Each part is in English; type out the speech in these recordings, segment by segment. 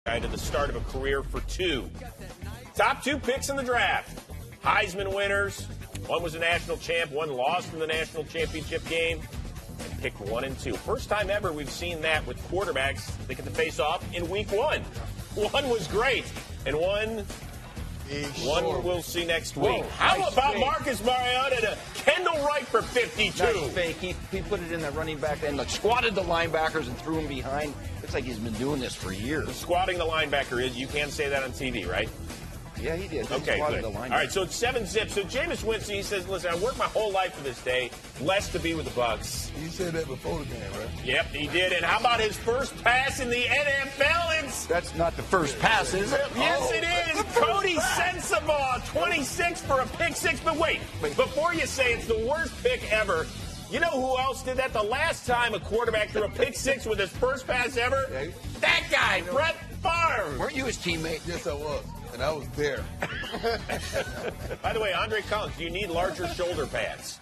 To the start of a career for two. Top two picks in the draft. Heisman winners. One was a national champ, one lost in the national championship game, and picked 1 and 2. First time ever we've seen that with quarterbacks that get to face off in week one. One was great, and one we'll see next week. Whoa, How nice about fake. Marcus Mariota to Kendall Wright for 52? Nice fake. He put it in the running back and squatted the linebackers and threw him behind. Looks like he's been doing this for years. Squatting the linebacker is, you can say that on TV, right? Yeah, he did. Okay, good. The All right, so it's 7-zip. So Jameis Winston, he says, listen, I worked my whole life for this day, blessed to be with the Bucs. He said that before the game, right? Yep, he did. And how about his first pass in the NFL? That's not the first pass, is it? Yes, it is. Cody Sensabaugh, 26 for a pick six. But wait, before you say it's the worst pick ever, you know who else did that? The last time a quarterback threw a pick six with his first pass ever? That guy, Brett Favre. Weren't you his teammate? Yes, I was. And I was there. By the way, Andre Collins, do you need larger shoulder pads?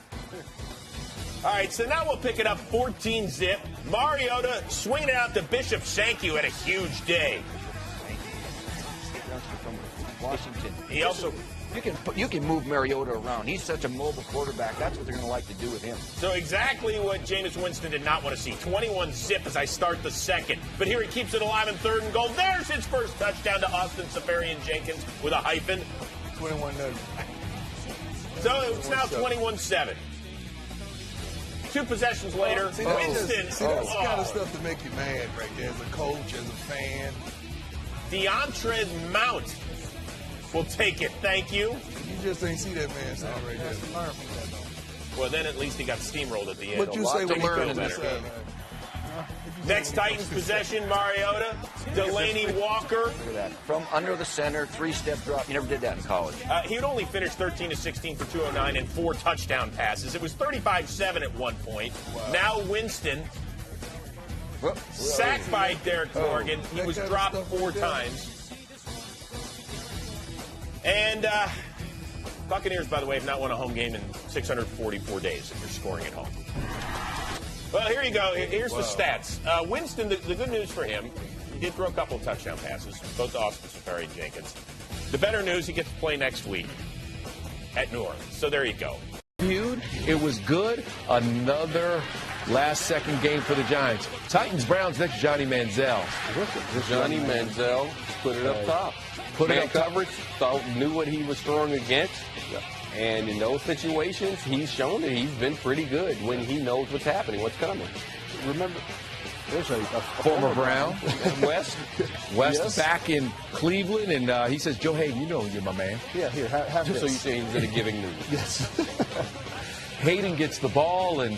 All right, so now we'll pick it up 14-zip. Mariota swinging it out to Bishop Sankey, had a huge day. From Washington. He also... You can move Mariota around. He's such a mobile quarterback. That's what they're going to like to do with him. So exactly what Jameis Winston did not want to see. 21-zip as I start the second. But here he keeps it alive in third and goal. There's his first touchdown to Austin Seferian-Jenkins with a hyphen. 21-0. So it's now 21-7. 2 possessions later. See, Winston. that's the kind of stuff to make you mad right there as a coach, as a fan. DeAndre Mount will take it. Thank you. You just ain't see that man sound right there. Well, then at least he got steamrolled at the end. What you say when you learn come better. this game? Next Titans possession, Mariota. Delaney Walker. Look at that. From under the center, 3-step drop. You never did that in college. He would only finish 13 of 16 for 209 and 4 touchdown passes. It was 35-7 at one point. Wow. Now Winston, sacked by Derek Morgan. He was dropped 4 times. And Buccaneers, by the way, have not won a home game in 644 days if you're scoring at home. Well, here you go. Here's the stats. Winston, the good news for him, he did throw a couple of touchdown passes, both to Austin Seferian-Jenkins. The better news, he gets to play next week at New Orleans. So there you go. It was good. Another last-second game for the Giants. Titans-Browns next, Johnny Manziel. Johnny Manziel put it up top. Put it up top. Coverage, knew what he was throwing against. And in those situations, he's shown that he's been pretty good when he knows what's happening, what's coming. Remember, there's a former Brown. West Yes. Back in Cleveland, and he says, Joe Hayden, you know you're my man. Yeah, here, have So this. you say he's going to giving news. Yes. Hayden gets the ball, and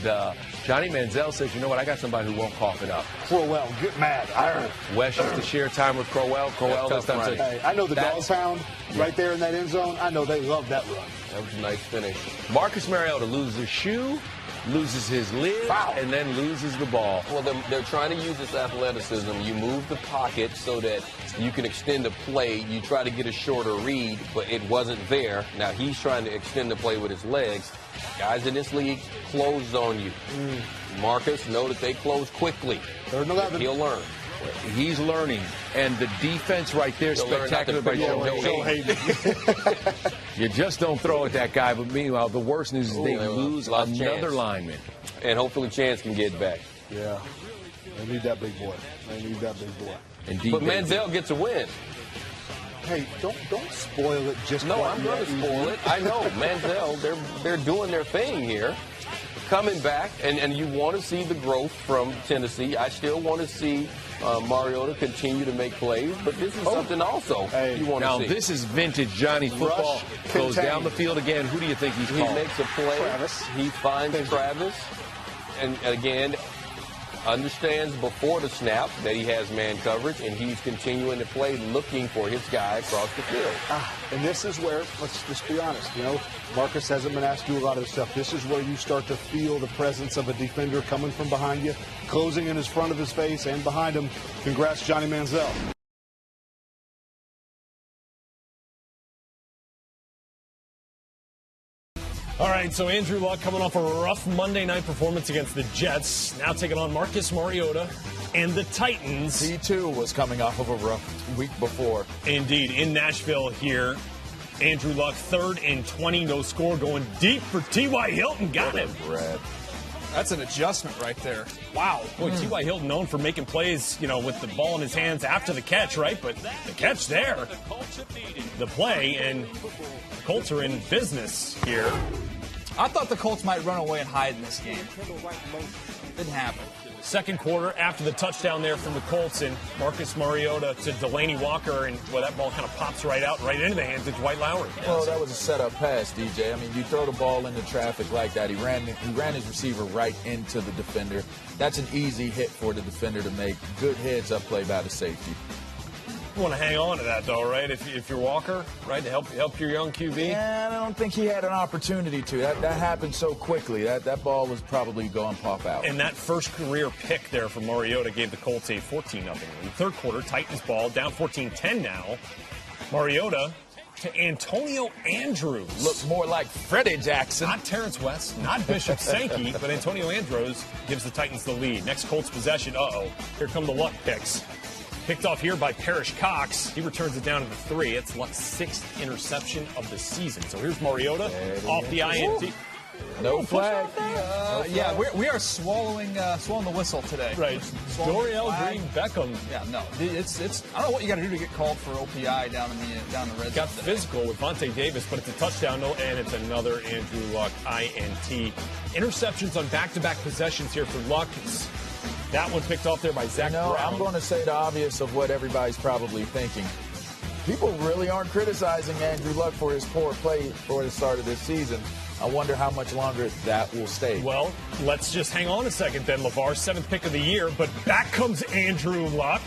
Johnny Manziel says, you know what, I got somebody who won't cough it up. Crowell, get mad. I heard. West used to share time with Crowell. Crowell this time said, Hey, I know the dog pound right there in that end zone. I know they love that run. That was a nice finish. Marcus Mariota loses his shoe, loses his lid, and then loses the ball. Well, they're trying to use this athleticism. You move the pocket so that you can extend the play. You try to get a shorter read, but it wasn't there. Now he's trying to extend the play with his legs. Guys in this league close on you. Marcus, know that they close quickly. He'll learn. He's learning, and the defense right there, spectacular by Joe Hayden. You just don't throw at that guy, but meanwhile, the worst news is they lose another lineman. And hopefully Chance can get back. Yeah. They need that big boy. They need that big boy. But Manziel gets a win. Hey, don't spoil it just No, I'm going to spoil it. I know. Manziel, they're doing their thing here. Coming back, and you want to see the growth from Tennessee. I still want to see Mariota continue to make plays, but this is something also you want to see. Now, this is vintage Johnny football. Goes down the field again. Who do you think he's calling? He makes a play. Travis. He finds Travis, and again, understands before the snap that he has man coverage, and he's continuing to play looking for his guy across the field. And this is where, let's just be honest, Marcus hasn't been asked to do a lot of this stuff. This is where you start to feel the presence of a defender coming from behind you, closing in his front of his face and behind him. Congrats, Johnny Manziel. All right, so Andrew Luck coming off a rough Monday night performance against the Jets, now taking on Marcus Mariota and the Titans. He, too, was coming off of a rough week before. Indeed, in Nashville here. Andrew Luck, 3rd and 20, no score, going deep for T.Y. Hilton. Got him. That's an adjustment right there. Wow. Boy, T.Y. Hilton known for making plays, with the ball in his hands after the catch, right? But the catch there, the play, and the Colts are in business here. I thought the Colts might run away and hide in this game. Didn't happen. Second quarter, after the touchdown there from the Colts, and Marcus Mariota to Delaney Walker, and that ball kind of pops right out, right into the hands of Dwight Lowery. Well, that was a setup pass, DJ. I mean, you throw the ball into traffic like that. He ran his receiver right into the defender. That's an easy hit for the defender to make. Good heads-up play by the safety. You want to hang on to that, though, right? If you're Walker, right, to help your young QB? Yeah, I don't think he had an opportunity to. That happened so quickly. That ball was probably going to pop out. And that first career pick there for Mariota gave the Colts a 14-0 lead. Third quarter, Titans ball, down 14-10 now. Mariota to Antonio Andrews. Looks more like Freddie Jackson. Not Terrence West, not Bishop Sankey, but Antonio Andrews gives the Titans the lead. Next Colts possession. Here come the Luck picks. Picked off here by Parrish Cox. He returns it down to the 3. It's Luck's 6th interception of the season. So here's Mariota off the INT. No flag. Yeah, we are swallowing the whistle today. Right. Dorial Green Beckham. Yeah, no. It's I don't know what you got to do to get called for OPI down the red zone. Got physical with Vontae Davis, but it's a touchdown, and it's another Andrew Luck INT. Interceptions on back-to-back possessions here for Luck. That one picked off there by Zach Brown. I'm going to say the obvious of what everybody's probably thinking. People really aren't criticizing Andrew Luck for his poor play for the start of this season. I wonder how much longer that will stay. Well, let's just hang on a second then, LeVar. 7th pick of the year, but back comes Andrew Luck.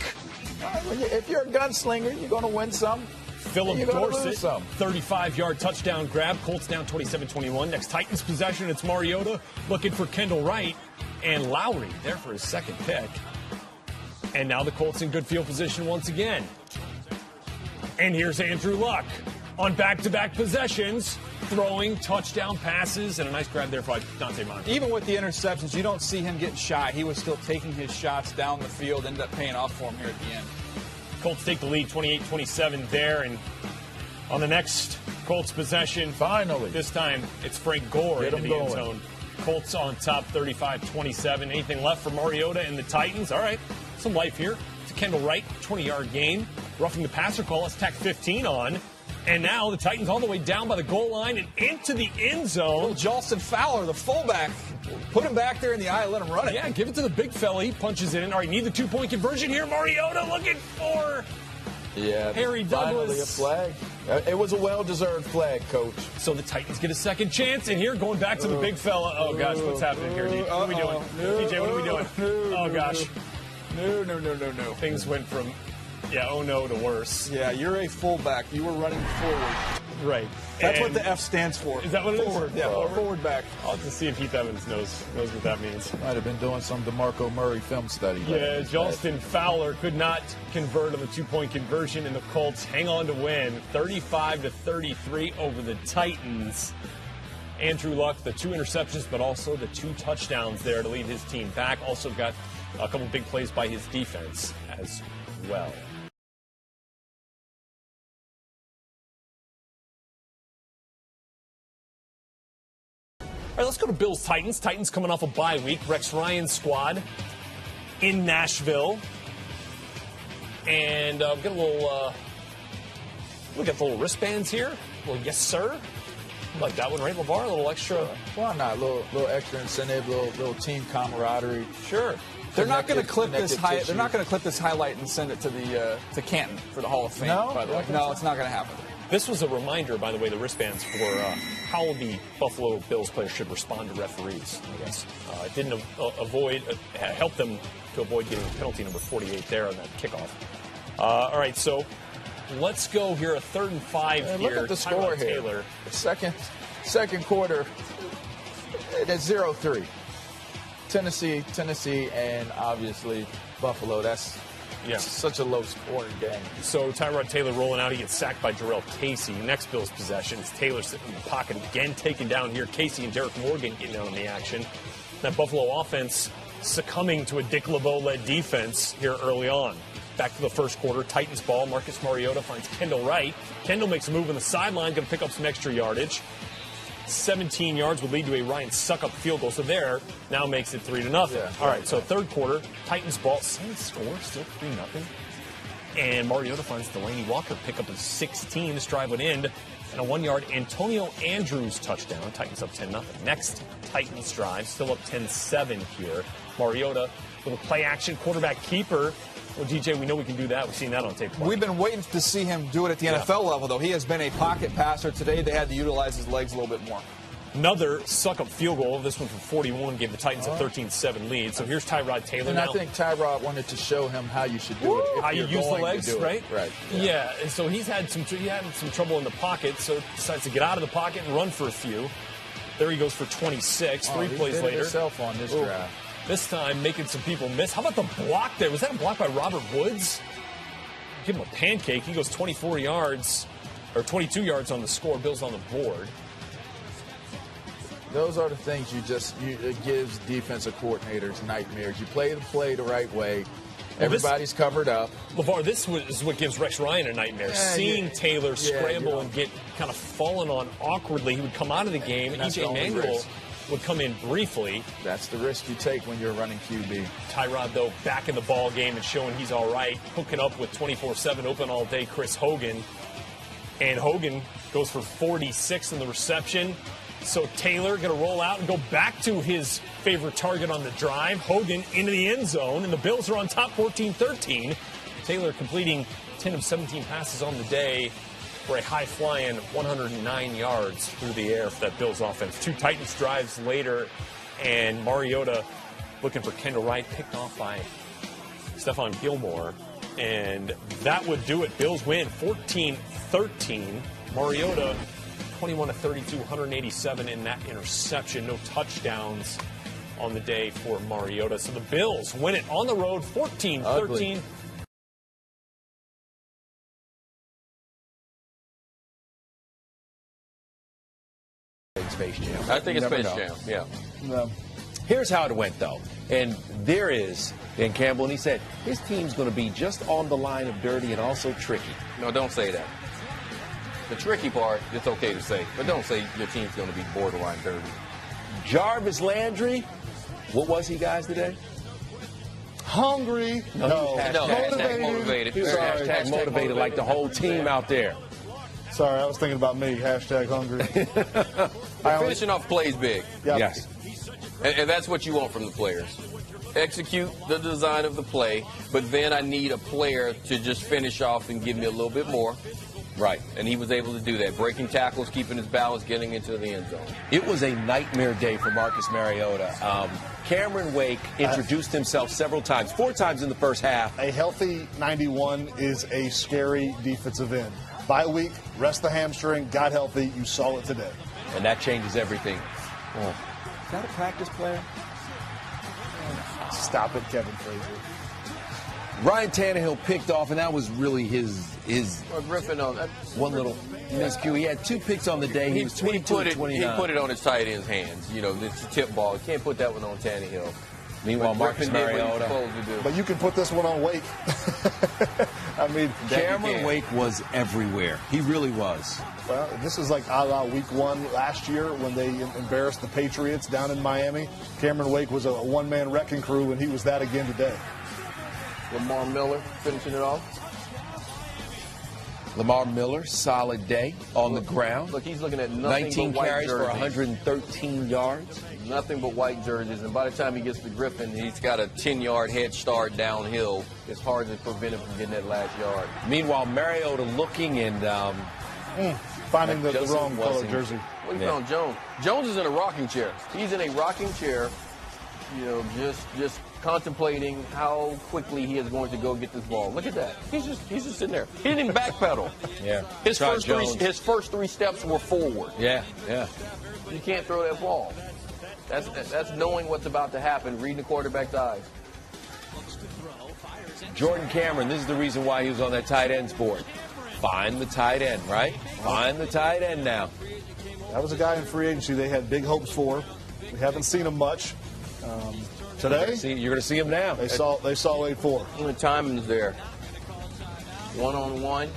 If you're a gunslinger, you're going to win some. Philip Dorsett, 35-yard touchdown grab. Colts down 27-21. Next Titans possession, it's Mariota looking for Kendall Wright. And Lowry there for his 2nd pick. And now the Colts in good field position once again. And here's Andrew Luck on back-to-back possessions, throwing touchdown passes, and a nice grab there by Dante Moncrief. Even with the interceptions, you don't see him getting shot. He was still taking his shots down the field, ended up paying off for him here at the end. Colts take the lead 28-27 there, and on the next Colts possession, finally, this time it's Frank Gore into the end zone. Colts on top 35-27. Anything left for Mariota and the Titans? All right, some life here. To Kendall Wright, 20-yard gain. Roughing the passer call. Let's tack 15 on. And now the Titans all the way down by the goal line and into the end zone. Jolston Fowler, the fullback, put him back there in the eye, let him run it. Yeah, give it to the big fella. He punches it in. All right, need the 2-point conversion here. Mariota looking for Harry Douglas. Finally a flag. It was a well-deserved flag, Coach. So the Titans get a second chance, and here going back to the big fella. Oh, gosh, what's happening here? What are we doing? DJ, what are we doing? Oh, gosh. No. Things went from, oh no, to worse. Yeah, you're a fullback. You were running forward. Right. That's what the F stands for. Is that what it is? Forward, yeah, forward back. I'll have to see if Heath Evans knows what that means. Might have been doing some DeMarco Murray film study. Yeah, Jolston Fowler could not convert on the 2-point conversion, and the Colts hang on to win 35-33 over the Titans. Andrew Luck, the 2 interceptions, but also the 2 touchdowns there to lead his team back. Also got a couple big plays by his defense as well. All right, let's go to Bills-Titans. Titans coming off a bye week. Rex Ryan's squad in Nashville. And we've got a little, we got the little wristbands here. Well, yes, sir. Like that one, right, LeVar? A little extra. Why not? A little extra incentive, little team camaraderie. Sure. They're not going to clip this. They're not going to clip this highlight and send it to Canton for the Hall of Fame. No, by the way, no, it's not going to happen. This was a reminder, by the way, the wristbands for how the Buffalo Bills players should respond to referees. I guess it didn't help them to avoid getting penalty number 48 there on that kickoff. All right, so let's go here. A 3rd and 5 here. Look at the score here. Taylor. Second quarter. It's 0-3. Tennessee, and obviously Buffalo. That's Yeah. It's such a low-scoring game. So Tyrod Taylor rolling out. He gets sacked by Jarrell Casey. Next Bills possession. It's Taylor sitting in the pocket again, taken down here. Casey and Derek Morgan getting down on the action. That Buffalo offense succumbing to a Dick LeBeau-led defense here early on. Back to the first quarter. Titans ball. Marcus Mariota finds Kendall Wright. Kendall makes a move on the sideline, going to pick up some extra yardage. 17 yards would lead to a Ryan Suckup field goal. So there now makes it 3-0. Yeah, all right, so third quarter, Titans ball, same score, still 3-0. And Mariota finds Delaney Walker pick up a 16. This drive would end and a 1-yard Antonio Andrews touchdown. Titans up 10-0. Next Titans drive, still up 10-7 here. Mariota with a play action quarterback keeper. Well, DJ, we know we can do that. We've seen that on tape. We've been waiting to see him do it at the NFL level, though. He has been a pocket passer. Today they had to utilize his legs a little bit more. Another suck-up field goal. This one from 41 gave the Titans a 13ed lead. So here's Tyrod Taylor and now. I think Tyrod wanted to show him how you should do it. How you use the legs, right? Right. Yeah. And so he had some trouble in the pocket, so decides to get out of the pocket and run for a few. There he goes for 26. Three plays later. Himself on this drive. This time making some people miss. How about the block there? Was that a block by Robert Woods? Give him a pancake. He goes 24 yards, or 22 yards on the score. Bills on the board. Those are the things it gives defensive coordinators nightmares. You play the play the right way. Everybody's covered up. LeVar, this is what gives Rex Ryan a nightmare. Seeing Taylor scramble and get kind of fallen on awkwardly. He would come out of the game. E.J. Manuel would come in briefly. That's the risk you take when you're running QB. Tyrod, though, back in the ball game and showing he's all right. Hooking up with 24/7 open all day Chris Hogan. And Hogan goes for 46 in the reception. So Taylor going to roll out and go back to his favorite target on the drive. Hogan into the end zone, and the Bills are on top 14-13. Taylor completing 10 of 17 passes on the day for a high-flying 109 yards through the air for that Bills offense. Two Titans drives later, and Mariota looking for Kendall Wright, picked off by Stephon Gilmore. And that would do it. Bills win 14-13. Mariota 21-32, 187 in that interception. No touchdowns on the day for Mariota. So the Bills win it on the road, 14-13. Space Jam. I think it's Space Jam, yeah. No. Here's how it went, though. And there is Dan Campbell, and he said his team's going to be just on the line of dirty and also tricky. No, don't say that. The tricky part, it's okay to say, but don't say your team's going to be borderline dirty. Jarvis Landry, what was he, guys, today? Hungry. No, hashtag motivated. He was hashtag motivated like the whole team out there. Sorry, I was thinking about me. Hashtag hungry. Finishing off plays big. Yep. Yes. And that's what you want from the players. Execute the design of the play, but then I need a player to just finish off and give me a little bit more. Right. And he was able to do that. Breaking tackles, keeping his balance, getting into the end zone. It was a nightmare day for Marcus Mariota. Cameron Wake introduced himself several times, 4 times in the first half. A healthy 91 is a scary defensive end. Bye week, rest the hamstring, got healthy. You saw it today. And that changes everything. Oh. Is that a practice player? Stop it, Kevin Frazier. Ryan Tannehill picked off, and that was really his Griffin on that. one little miscue. He had 2 picks on the day. He was 22 and 29. He put it on his tight end's hands. You know, it's a tip ball. You can't put that one on Tannehill. Meanwhile, Marcus Griffin did what he was Mariota. supposed to do. But you can put this one on Wake. I mean, Cameron Wake was everywhere. He really was. Well, this is like a la week 1 last year when they embarrassed the Patriots down in Miami. Cameron Wake was a one-man wrecking crew, and he was that again today. Lamar Miller finishing it off. Lamar Miller, solid day on the ground. Look, he's looking at nothing 19 but white carries for jerseys. 113 yards. Nothing but white jerseys. And by the time he gets to Griffin, he's got a 10-yard head start downhill. It's hard to prevent him from getting that last yard. Meanwhile, Mariota looking and finding the wrong color jersey. Well, he found Jones. Jones is in a rocking chair. He's in a rocking chair, you know, just contemplating how quickly he is going to go get this ball. Look at that. He's just sitting there. He didn't even backpedal. Yeah. His first three steps were forward. Yeah. You can't throw that ball. That's knowing what's about to happen, reading the quarterback's eyes. Jordan Cameron, this is the reason why he was on that tight ends board. Find the tight end, right? Find the tight end now. That was a guy in free agency they had big hopes for. We haven't seen him much. Today, you're going to see him now. They saw 8-4. The timing's there. One-on-one,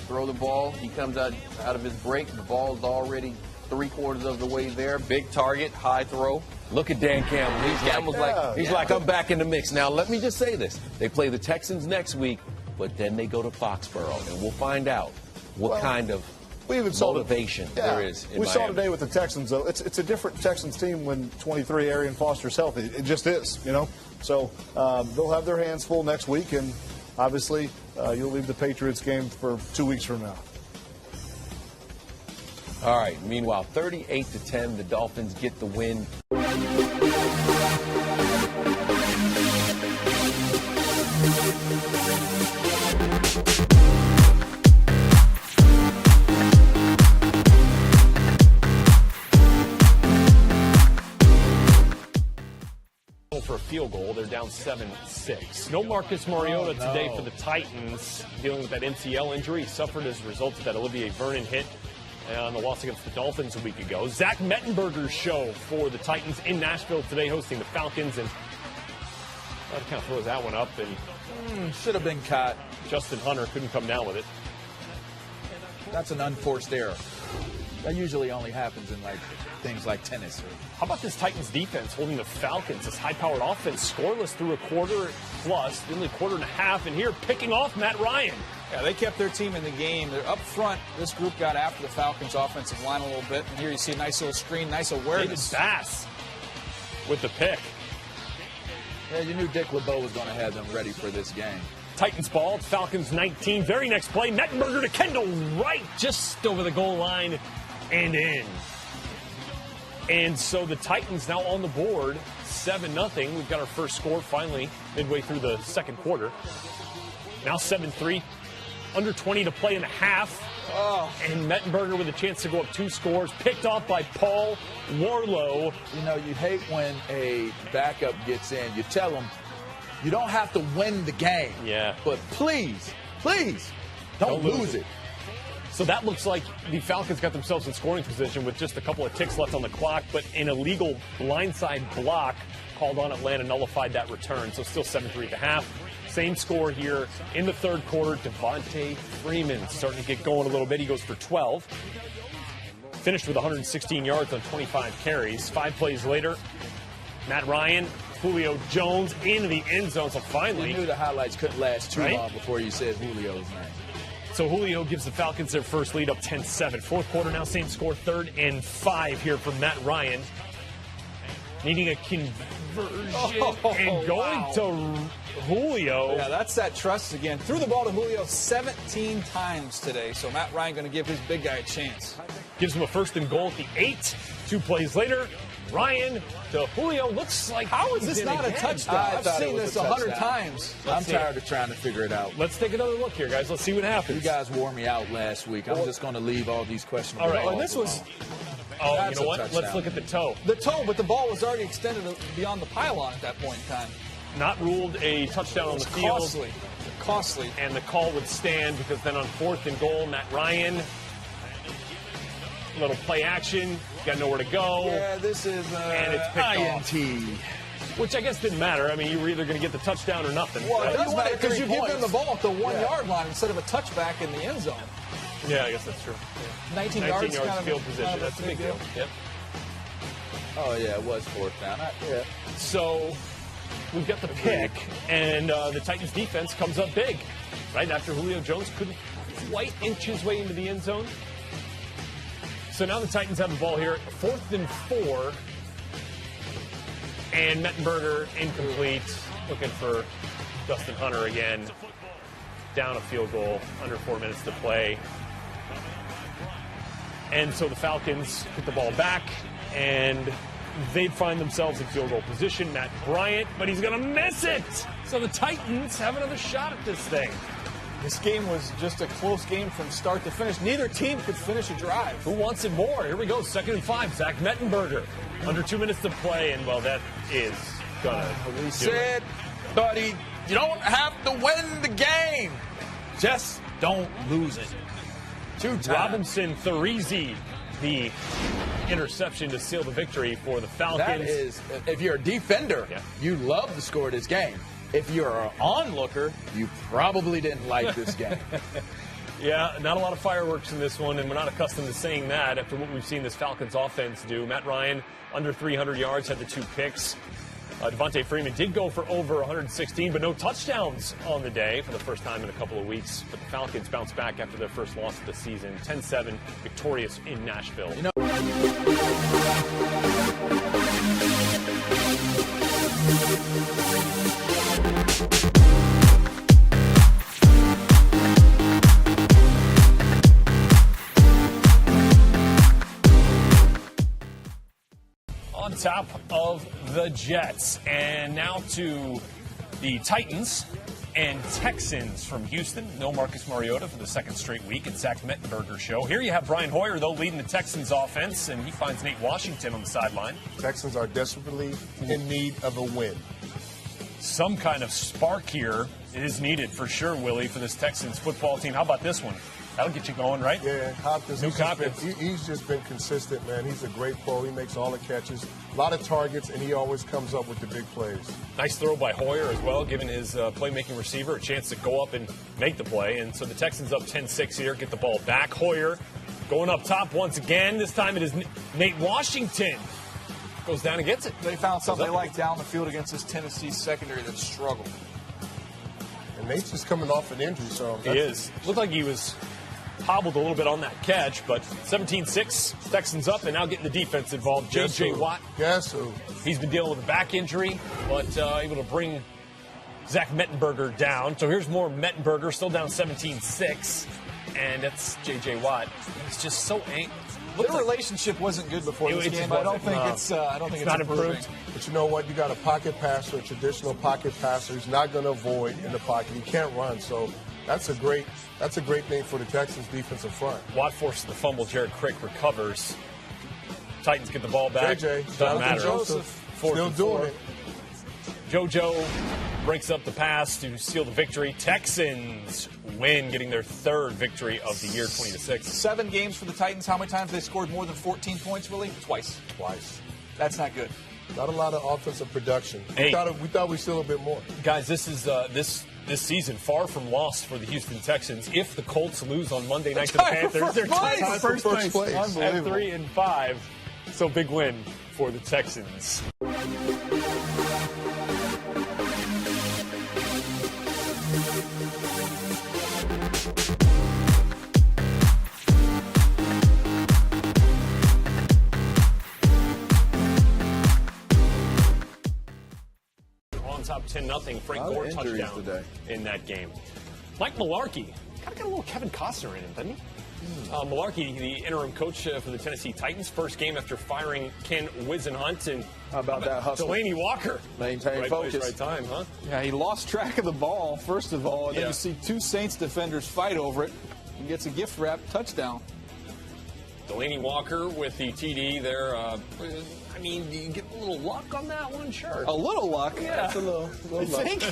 throw the ball. He comes out of his break. The ball's already 3/4 of the way there. Big target, high throw. Look at Dan Campbell. He's like, I'm back in the mix. Now, let me just say this. They play the Texans next week, but then they go to Foxborough, and we'll find out what kind of motivation there is in We Miami. saw today with the Texans, though. It's a different Texans team when 23 Arian Foster's healthy. It just is, you know. So they'll have their hands full next week, and obviously you'll leave the Patriots game for 2 weeks from now. All right. Meanwhile, 38-10, the Dolphins get the win. For a field goal, they're down 7-6. No Marcus Mariota today for the Titans, dealing with that MCL injury he suffered as a result of that Olivier Vernon hit on the loss against the Dolphins a week ago. Zach Mettenberger's show for the Titans in Nashville today, hosting the Falcons, and that kind of throws that one up, and Should have been caught. Justin Hunter couldn't come down with it. That's an unforced error. That usually only happens in things like tennis. How about this Titans defense holding the Falcons, this high-powered offense, scoreless through a quarter plus, nearly a quarter and a half, and here picking off Matt Ryan. Yeah, they kept their team in the game. They're up front. This group got after the Falcons' offensive line a little bit, and here you see a nice little screen, nice awareness. David Bass with the pick. Yeah, you knew Dick LeBeau was going to have them ready for this game. Titans ball, Falcons 19. Very next play, Mettenberger to Kendall Wright, just over the goal line and in. And so the Titans now on the board, 7-0. We've got our first score finally midway through the second quarter. Now 7-3, under 20 to play in the half. And Mettenberger with a chance to go up 2 scores, picked off by Paul Warlow. You know, you hate when a backup gets in. You tell them, you don't have to win the game. Yeah. But please, don't lose it. So that looks like the Falcons got themselves in scoring position with just a couple of ticks left on the clock, but an illegal blindside block called on Atlanta nullified that return. So still 7-3 at the half. Same score here in the third quarter. Devontae Freeman starting to get going a little bit. He goes for 12. Finished with 116 yards on 25 carries. 5 plays later, Matt Ryan, Julio Jones into the end zone. So finally, you knew the highlights couldn't last too long before you said Julio's name. So Julio gives the Falcons their first lead up 10-7. Fourth quarter now, same score, 3rd and 5 here from Matt Ryan. Needing a conversion and going to Julio. Yeah, that's that trust again. Threw the ball to Julio 17 times today. So Matt Ryan going to give his big guy a chance. Gives him a 1st and goal at the 8. 2 plays later, Ryan to Julio. Looks like how is this not a touchdown? I've seen this 100 times. I'm tired of trying to figure it out. Let's take another look here, guys. Let's see what happens. You guys wore me out last week. I'm just going to leave all these questions. All right, and this was. Oh, That's you know what? touchdown. Let's look at the toe. The toe, but the ball was already extended beyond the pylon at that point in time. Not ruled a touchdown on the field. Costly. And the call would stand because then on 4th and goal, Matt Ryan, little play action, got nowhere to go. Yeah, this is and it's picked INT. off. Which I guess didn't matter. I mean, you were either going to get the touchdown or nothing. Well, right? it does matter because you give them the ball at the 1 Yeah. yard line instead of a touchback in the end zone. Yeah, I guess that's true. 19 yards kind of field position. kind of That's a big deal. Yep. Oh, yeah, it was 4th down. Yeah. So we've got the pick, and the Titans defense comes up big, right after Julio Jones couldn't quite inch his way into the end zone. So now the Titans have the ball here, 4th and 4, and Mettenberger incomplete, looking for Justin Hunter again. Down a field goal, under 4 minutes to play. And so the Falcons put the ball back, and they'd find themselves in field goal position. Matt Bryant, but he's going to miss it. So the Titans have another shot at this thing. This game was just a close game from start to finish. Neither team could finish a drive. Who wants it more? Here we go, 2nd and 5. Zach Mettenberger, under 2 minutes to play, and well, that is gonna We said, buddy, You don't have to win the game. Just don't lose it. 2 times. Robinson Therizi, the interception to seal the victory for the Falcons. That is, if you're a defender, you love to score this game. If you're an onlooker, you probably didn't like this game. Yeah, not a lot of fireworks in this one, and we're not accustomed to saying that after what we've seen this Falcons offense do. Matt Ryan, under 300 yards, had the 2 picks. Devontae Freeman did go for over 116, but no touchdowns on the day for the first time in a couple of weeks. But the Falcons bounced back after their first loss of the season, 10-7, victorious in Nashville. On top of the Jets, and now to the Titans and Texans from Houston. No Marcus Mariota for the second straight week at Zach Mettenberger show. Here you have Brian Hoyer, though, leading the Texans offense, and he finds Nate Washington on the sideline. Texans are desperately in need of a win. Some kind of spark here is needed for sure, Willie, for this Texans football team. How about this one? That'll get you going, right? Yeah, Hopkins. Hopkins. He's just been consistent, man. He's a great pro. He makes all the catches, a lot of targets, and he always comes up with the big plays. Nice throw by Hoyer as well, giving his playmaking receiver a chance to go up and make the play. And so the Texans up 10-6 here, get the ball back. Hoyer going up top once again. This time it is Nate Washington. Goes down and gets it. They found something they like down the field against this Tennessee secondary that struggled. And Nate's just coming off an injury, so he is. Looked like he was hobbled a little bit on that catch, but 17-6, Texans up, and now getting the defense involved. J.J. Watt. Guess who? He's been dealing with a back injury, but able to bring Zach Mettenberger down. So here's more Mettenberger, still down 17-6, and that's J.J. Watt. It's just so angry. Their relationship wasn't good before this game. I don't think it's not improved. But you know what? You got a pocket passer, a traditional pocket passer. He's not going to avoid in the pocket. He can't run, so that's a great thing for the Texans defensive front. Watt forces the fumble. Jared Crick recovers. Titans get the ball back. JJ, doesn't matter. Joseph, still doing it. JoJo breaks up the pass to seal the victory. Texans win, getting their 3rd victory of the year, 20-6. 7 games for the Titans. How many times they scored more than 14 points, Willie? Twice. That's not good. Not a lot of offensive production. Hey. We thought we'd see a little bit more. Guys, this is this season far from lost for the Houston Texans. If the Colts lose on Monday night to the Panthers, they're tied for first place at 3-5. So big win for the Texans. Top 10-0. Frank Gore touchdown today in that game. Mike Mularkey kind of got a little Kevin Costner in him, doesn't he? Mularkey, the interim coach for the Tennessee Titans, first game after firing Ken Wisenhunt. And how about that hustle? Delaney Walker. Maintain focus. Place, right time, huh? Yeah, he lost track of the ball, first of all, and then you see 2 Saints defenders fight over it. He gets a gift wrap touchdown. Delaney Walker with the TD there. I mean, do you get a little luck on that one? Sure. A little luck? Yeah. That's a little you think?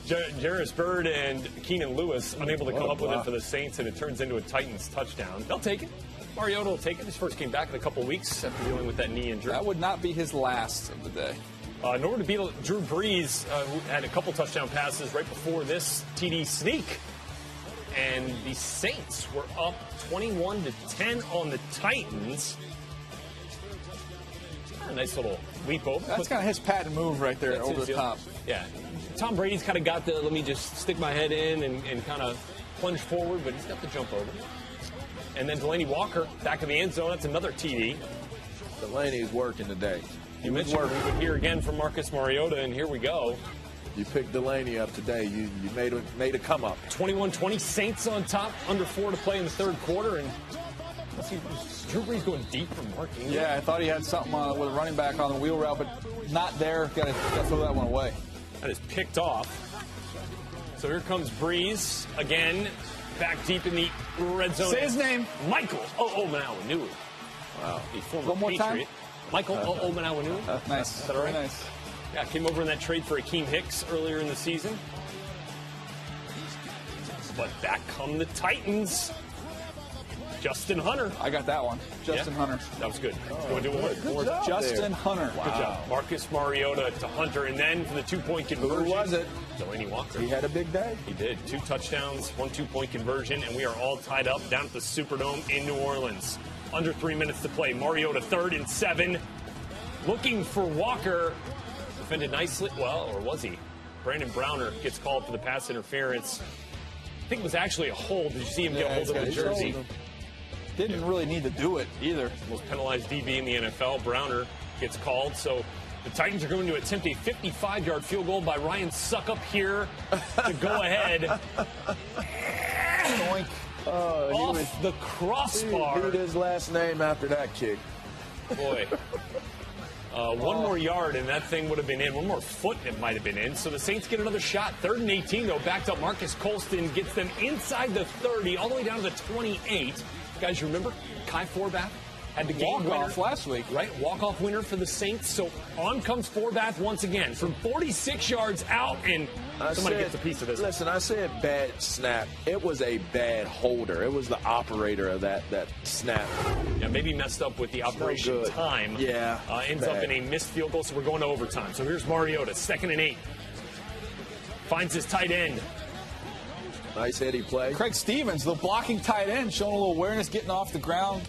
Jarris Byrd and Keenan Lewis unable to come up with it for the Saints, and it turns into a Titans touchdown. They'll take it. Mariota will take it. His first came back in a couple of weeks after dealing with that knee injury. That would not be his last of the day. In order to beat Drew Brees, who had a couple touchdown passes right before this TD sneak. And the Saints were up 21-10 on the Titans. A nice little leap over. That's kind of his patent move right there over the top. Yeah. Tom Brady's kind of got the, let me just stick my head in and kind of plunge forward, but he's got the jump over. And then Delaney Walker back in the end zone. That's another TD. Delaney's working today. You mentioned we would hear again from Marcus Mariota, and here we go. You picked Delaney up today. You made a come up. 21-20, Saints on top, under 4 to play in the 3rd quarter, and Drew Brees going deep from Mark Ingram. Yeah, I thought he had something with a running back on the wheel route, but not there. Got to throw that one away. That is picked off. So here comes Brees again, back deep in the red zone. Say his name. Michael Omenawanu. Wow. The former One more Patriot. time. Michael Omenawanu. Nice. Is that all right? Very nice. Yeah, came over in that trade for Akeem Hicks earlier in the season. But back come the Titans. Justin Hunter. I got that one. Justin Hunter. That was good. You want to do one more? Justin Hunter. Good job. Marcus Mariota to Hunter, and then for the 2-point conversion. Who was it? Delaney Walker. He had a big day. He did. 2 touchdowns, 1 2-point conversion, and we are all tied up down at the Superdome in New Orleans. Under 3 minutes to play. Mariota 3rd and 7. Looking for Walker. Defended nicely. Well, or was he? Brandon Browner gets called for the pass interference. I think it was actually a hold. Did you see him get a hold of the jersey? Didn't really need to do it either. Most penalized DB in the NFL. Browner gets called. So the Titans are going to attempt a 55-yard field goal by Ryan Suckup here to go ahead. Off the crossbar. He beat his last name after that kick. Boy. One more yard, and that thing would have been in. One more foot, it might have been in. So the Saints get another shot. 3rd and 18, though. Backed up Marcus Colston gets them inside the 30, all the way down to the 28. Guys, you remember Kai Forbath had the game winner last week, right? Walk-off winner for the Saints. So on comes Forbath once again from 46 yards out, and somebody gets a piece of this. Listen, I said bad snap. It was a bad holder. It was the operator of that snap. Yeah, maybe messed up with the operation time. Yeah. Ends up in a missed field goal, so we're going to overtime. So here's Mariota, 2nd and 8. Finds his tight end. Nice heady play. Craig Stevens, the blocking tight end, showing a little awareness, getting off the ground,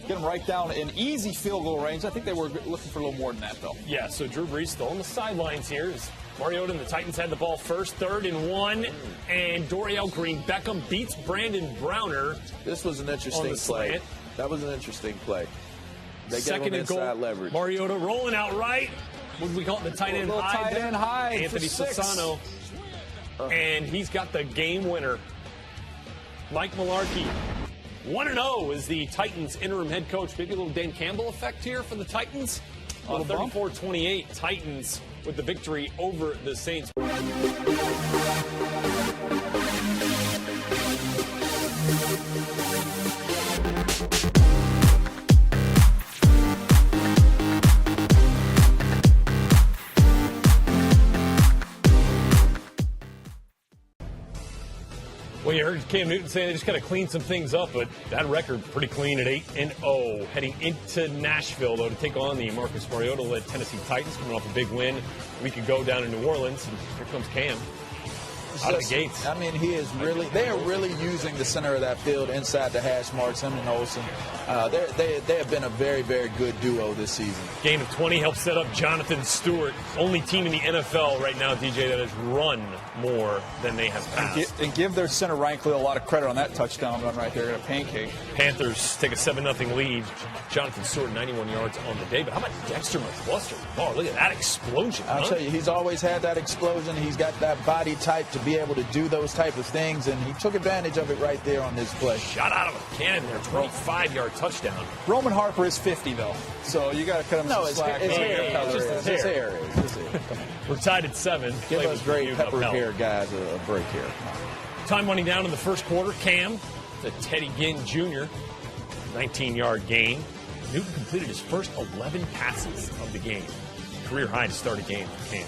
getting right down in easy field goal range. I think they were looking for a little more than that, though. Yeah, so Drew Brees still on the sidelines here. As Mariota and the Titans had the ball first, 3rd and 1, and Dorial Green-Beckham beats Brandon Browner. This was an interesting play. That was an interesting play. They gave him inside leverage. Mariota rolling out right. What do we call it? The tight end high. Tight end high. Anthony Fasano. And he's got the game winner. Mike Mularkey. 1-0 is the Titans interim head coach. Maybe a little Dan Campbell effect here for the Titans. 34-28, Titans with the victory over the Saints. Well, you heard Cam Newton say they just got to clean some things up, but that record pretty clean at 8-0. Heading into Nashville, though, to take on the Marcus Mariota-led Tennessee Titans, coming off a big win a week ago down in New Orleans. And here comes Cam. Out of the gates. I mean, they are really using the center of that field inside the hash marks, him and Olsen. They have been a very, very good duo this season. Gain of 20 helps set up Jonathan Stewart. Only team in the NFL right now, DJ, that has run more than they have passed. And give their center Ryan Khalil a lot of credit on that touchdown run right there. A pancake. Panthers take a 7-0 lead. Jonathan Stewart, 91 yards on the day. But how about Dexter McCluster? Oh, look at that explosion. I'll tell you, he's always had that explosion. He's got that body type to be able to do those type of things, and he took advantage of it right there on this play. Shot out of a cannon there, 25-yard touchdown. Roman Harper is 50 though, so you got to cut him some slack. His hair. We're tied at 7. Give us great pepper hair guys a break here. Time running down in the first quarter. Cam to Teddy Ginn Jr. 19-yard gain. Newton completed his first 11 passes of the game. Career high to start a game for Cam.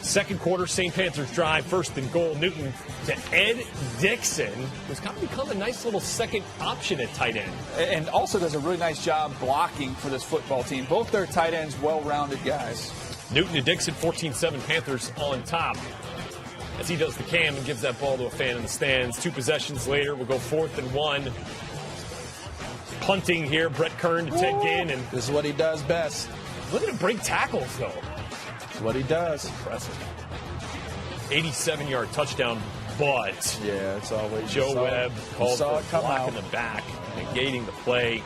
Second quarter, St. Panthers drive, 1st and goal. Newton to Ed Dixon, who's kind of become a nice little second option at tight end. And also does a really nice job blocking for this football team. Both their tight ends, well-rounded guys. Newton to Dixon, 14-7, Panthers on top. As he does the Cam and gives that ball to a fan in the stands. 2 possessions later, we'll go 4th and 1. Punting here, Brett Kern to Ted Ginn. And this is what he does best. Look at him break tackles, though. That's what he does. Impressive. 87-yard touchdown, but yeah, it's always Joe Webb called for a block in the back, negating the play.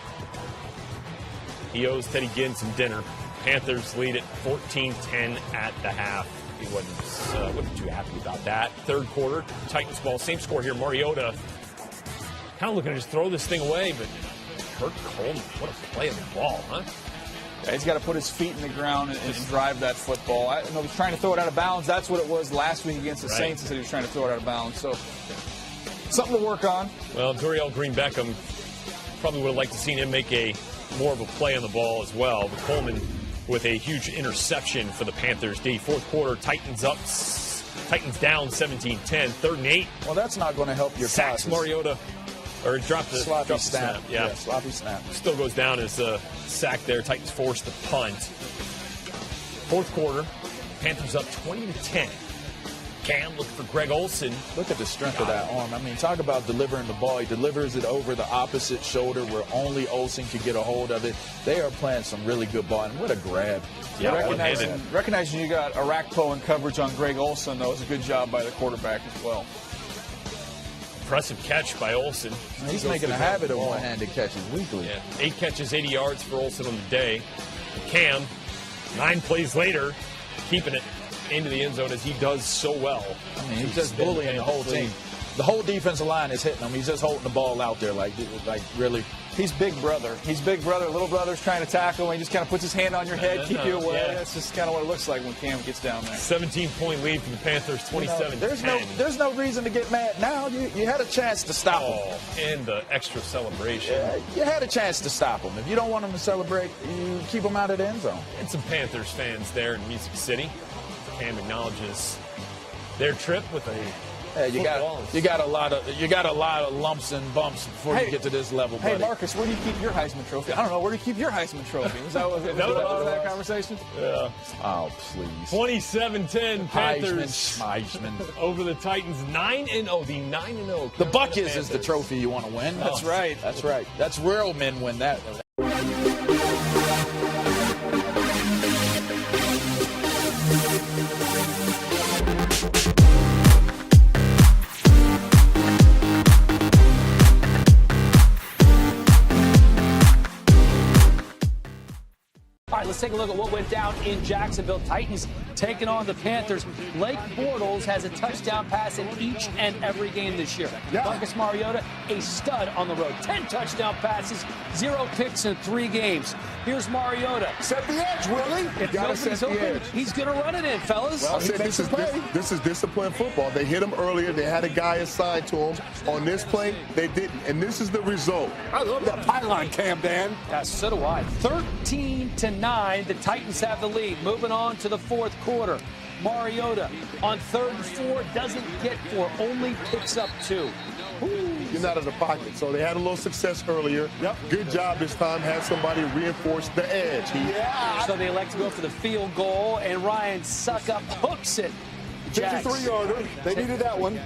He owes Teddy Ginn some dinner. Panthers lead it 14-10 at the half. He wasn't too happy about that. Third quarter, Titans ball, same score here. Mariota kind of looking to just throw this thing away, but Kurt Coleman, what a play on the ball, huh? Yeah, he's got to put his feet in the ground and drive that football. I know he's trying to throw it out of bounds. That's what it was last week against the Saints. He said he was trying to throw it out of bounds. So something to work on. Well, Dorial Green-Beckham probably would have liked to seen him make more of a play on the ball as well. But Coleman with a huge interception for the Panthers D. Fourth quarter, Titans down 17-10, 3rd and 8. Well, that's not going to help your Sacks passes. Mariota, or dropped the sloppy snap. Yeah, sloppy snap. Still goes down as a sack there. Titans forced the punt. Fourth quarter, Panthers up 20-10. Cam looking for Greg Olsen. Look at the strength of that arm. I mean, talk about delivering the ball. He delivers it over the opposite shoulder where only Olsen could get a hold of it. They are playing some really good ball, and what a grab. Yeah, recognizing you got Arakpo in coverage on Greg Olsen, that was a good job by the quarterback as well. Impressive catch by Olsen. He's making a habit of one-handed catches weekly. Yeah, 8 catches, 80 yards for Olsen on the day. Cam, 9 plays later, keeping it into the end zone as he does so well. I mean, he's just bullying the whole team. The whole defensive line is hitting him. He's just holding the ball out there like really. He's big brother. He's big brother. Little brother's trying to tackle him. He just kind of puts his hand on your head, keep you away. Yeah. That's just kind of what it looks like when Cam gets down there. 17-point lead for the Panthers, 27-10. There's no reason to get mad now. You had a chance to stop him. And the extra celebration. Yeah, you had a chance to stop him. If you don't want him to celebrate, you keep him out of the end zone. And some Panthers fans there in Music City. Cam acknowledges their trip with a you got a lot of lumps and bumps before you get to this level, buddy. Hey, Marcus, where do you keep your Heisman Trophy? I don't know. Where do you keep your Heisman Trophy? Was that that conversation? Yeah. Oh, please. 27-10 Panthers Heisman. over the Titans. 9-0. The 9-0. The buck is the trophy you want to win. That's right. That's right. That's real men win that. All right, let's take a look at what went down in Jacksonville. Titans taking on the Panthers. Blake Bortles has a touchdown pass in each and every game this year. Yeah. Marcus Mariota, a stud on the road. 10 touchdown passes, 0 picks in 3 games. Here's Mariota. Set the edge, Willie. If Gotta nobody's set the open, edge. he's going to run it in, fellas. I said this is disciplined football. They hit him earlier. They had a guy assigned to him. On this play, they didn't. And this is the result. I love that pylon cam, Dan. Yeah, so do I. 13-9, the Titans have the lead. Moving on to the fourth quarter. Mariota on 3rd and 4 doesn't get 4, only picks up 2. You're not in the pocket. So they had a little success earlier. Yep. Good job this time. Had somebody reinforce the edge. So they elect to go for the field goal, and Ryan Suckup hooks it. 53-yarder. They needed that one.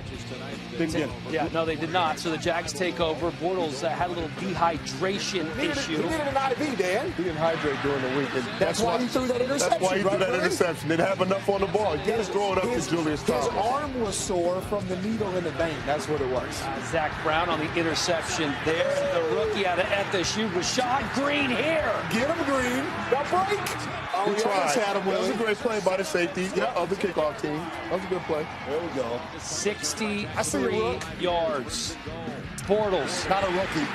Didn't get it. Yeah, no, they did not. So the Jags take over. Bortles had a little dehydration issue. He needed an IV, Dan. He didn't hydrate during the week. And That's why he threw that interception. That's why he threw that Billy? interception. Didn't have enough on the ball. He just throw it up to Julius Thomas. His arm was sore from the needle in the vein. That's what it was. Zach Brown on the interception there. The rookie out of FSU, Rashad Green here. Get him, Green. That break. Oh, He we tried. almost had him, That was a Willie. great play by the safety of the kickoff team. That was a good play. There we go. 63 yards. Bortles Not a rookie.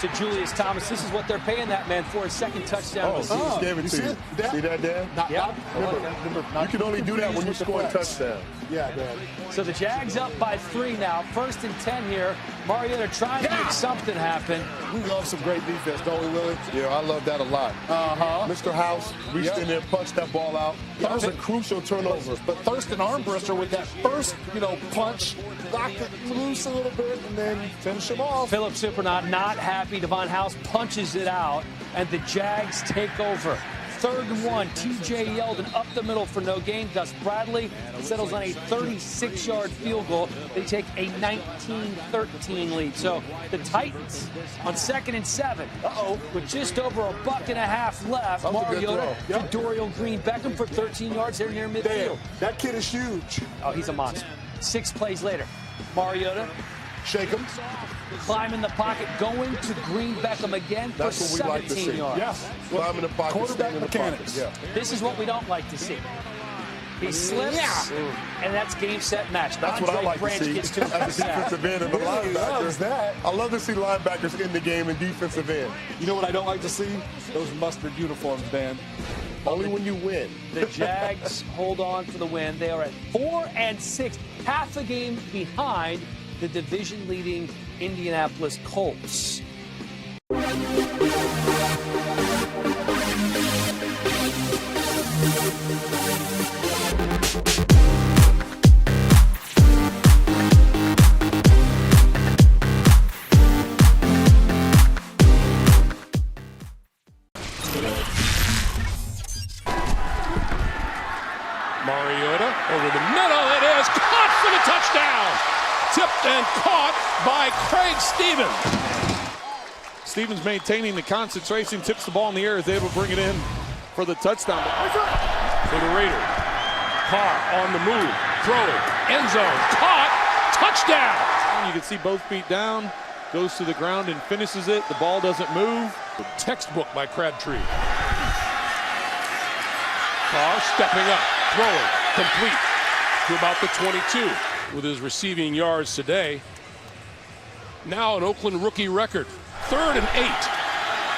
to Julius Thomas. This is what they're paying that man for, his second touchdown of the He season. just gave it to you. See that, Dan? Yeah. You can only do that when you score a touchdown. Yeah, Dan. So the Jags up by 3 now. 1st and 10 here. Mariota trying to make something happen. We love some great defense, don't we, Willie? Yeah, I love that a lot. Mr. House reached in there, punched that ball out. That was a crucial turnover. But Thurston Armbruster with that first, punch, knocked it loose a little bit and then finish him off. Philip Supernaut not happy. Devon House punches it out, and the Jags take over. 3rd and 1, T.J. Yeldon up the middle for no gain. Gus Bradley settles on a 36-yard field goal. They take a 19-13 lead. So the Titans on 2nd and 7. With just over a buck and a half left. That was a good Mariota throw. to Dorial Green Beckham for 13 yards there near midfield. Damn, that kid is huge. Oh, he's a monster. 6 plays later, Mariota Shake him. climbing the pocket, going to Green Beckham again for That's what we like to 17 see. yards. Yeah. Climb in the pocket, Quarterback stand in the mechanics. pocket. Yeah. This is what we don't like to see. He slips, and that's game, set, match. That's what I Andre like Branch to see. gets to him for the As a sack. defensive end and the Really loves linebacker. that. I love to see linebackers in the game and defensive end. You know what I don't like to see? Those mustard uniforms, Dan. Only when you win. The Jags hold on for the win. They are at 4-6, half a game behind the division-leading Indianapolis Colts. Stevens maintaining the concentration, tips the ball in the air, is able to bring it in for the touchdown. For the Raiders. Carr on the move, throwing, end zone, caught, touchdown. You can see both feet down, goes to the ground and finishes it. The ball doesn't move. Textbook by Crabtree. Carr stepping up, throwing, complete to about the 22 with his receiving yards today. Now an Oakland rookie record, 3rd and 8.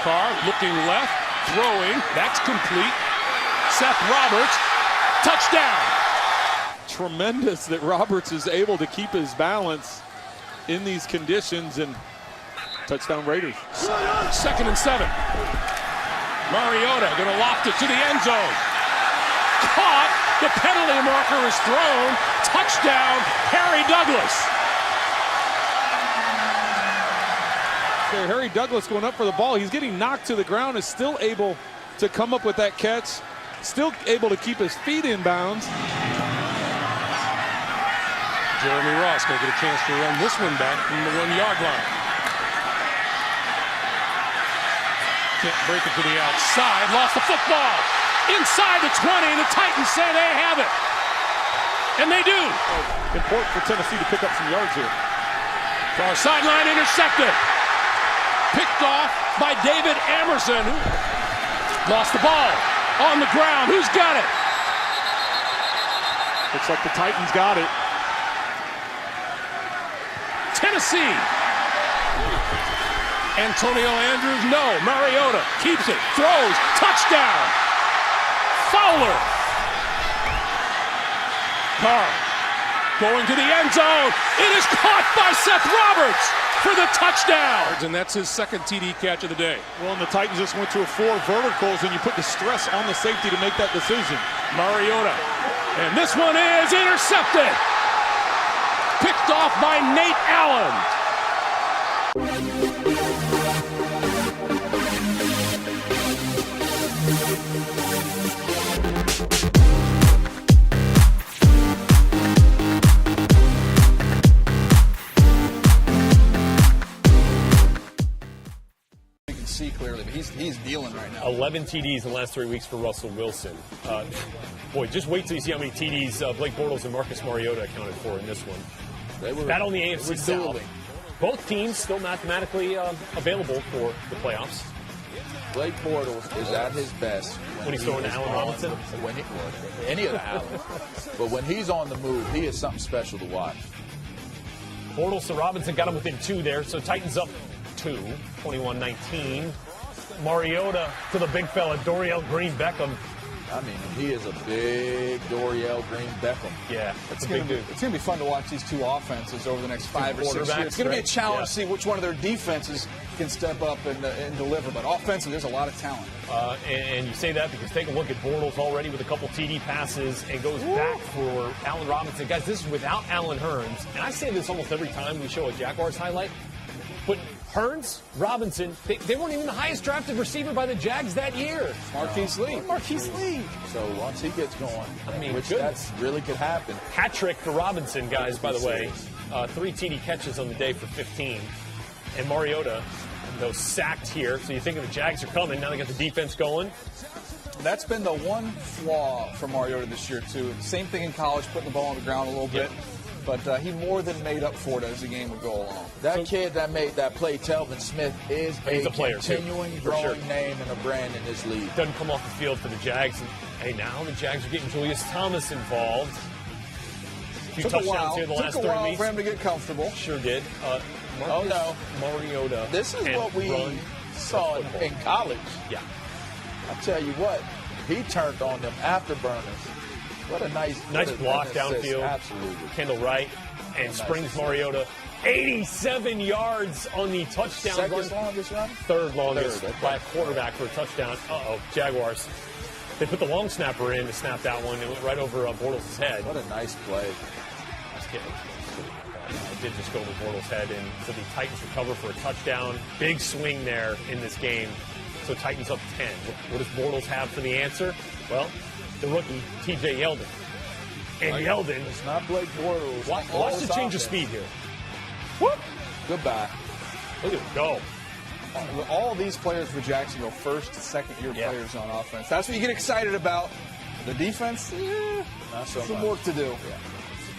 Carr looking left, throwing, that's complete. Seth Roberts, touchdown. Tremendous that Roberts is able to keep his balance in these conditions, and touchdown Raiders. 2nd and 7. Mariota gonna loft it to the end zone. Caught, the penalty marker is thrown. Touchdown, Harry Douglas. So Harry Douglas going up for the ball. He's getting knocked to the ground, is still able to come up with that catch, still able to keep his feet in bounds. Jeremy Ross gonna get a chance to run this one back from the 1-yard line. Can't break it to the outside, lost the football. Inside the 20, the Titans say they have it. And they do. Important for Tennessee to pick up some yards here. Far sideline intercepted. Picked off by David Emerson, who lost the ball on the ground. Who's got it? Looks like the Titans got it. Tennessee. Antonio Andrews, no. Mariota keeps it, throws, touchdown. Fowler. Carr going to the end zone. It is caught by Seth Roberts for the touchdown. And that's his 2nd TD catch of the day. Well, and the Titans just went to a 4 verticals, and you put the stress on the safety to make that decision. Mariota. And this one is intercepted. Picked off by Nate Allen. See clearly, but he's dealing right now. 11 TDs in the last 3 weeks for Russell Wilson. Boy, just wait till you see how many TDs Blake Bortles and Marcus Mariota accounted for in this one. That on the AFC South. Both teams still mathematically available for the playoffs. Blake Bortles is at his best when he's throwing to Allen Robinson. Any of the Allen. But when he's on the move, he is something special to watch. Bortles to Robinson got him within 2 there, so Titans up 2, 21-19. Mariota to the big fella, Dorial Green Beckham. I mean, he is a big Dorial Green Beckham. Yeah, it's going to be fun to watch these two offenses over the next 5 or 6 years. It's going to be a challenge to see which one of their defenses can step up and deliver. But offensively, there's a lot of talent. And you say that because take a look at Bortles already with a couple TD passes and goes back for Allen Robinson. Guys, this is without Allen Hurns. And I say this almost every time we show a Jaguars highlight. But Hurns, Robinson, they weren't even the highest drafted receiver by the Jags that year. Marquise Lee. So once he gets going, which goodness. that really could happen. Hat trick for Robinson, guys, by the way. 3 TD catches on the day for 15. And Mariota, sacked here. So you think the Jags are coming. Now they got the defense going. That's been the one flaw for Mariota this year, too. Same thing in college, putting the ball on the ground a little bit. But he more than made up for it as the game would go along. That kid that made that play, Telvin Smith, is a player continuing growing name and a brand in this league. Doesn't come off the field for the Jags. And, hey, now the Jags are getting Julius Thomas involved. Took a while for him to get comfortable. Sure did. Mariota. This is what we saw in college. Yeah. I'll tell you what, he turned on them afterburners. What a nice block downfield. Absolutely. Kendall Wright and springs Mariota 87 yards on the touchdown Second longest run? Third longest by a quarterback for a touchdown. Jaguars. They put the long snapper in to snap that one. It went right over Bortles' head. What a nice play. I did just go over Bortles' head, and so the Titans recover for a touchdown. Big swing there in this game. So Titans up 10. What does Bortles have for the answer? Well, the rookie, TJ Yeldon. And Yeldon. It's not Blake Bortles. Watch the change of speed here. Whoop. Goodbye. Look at him go. All these players for Jacksonville, first, second-year players on offense. That's what you get excited about. The defense, not so some much. work to do.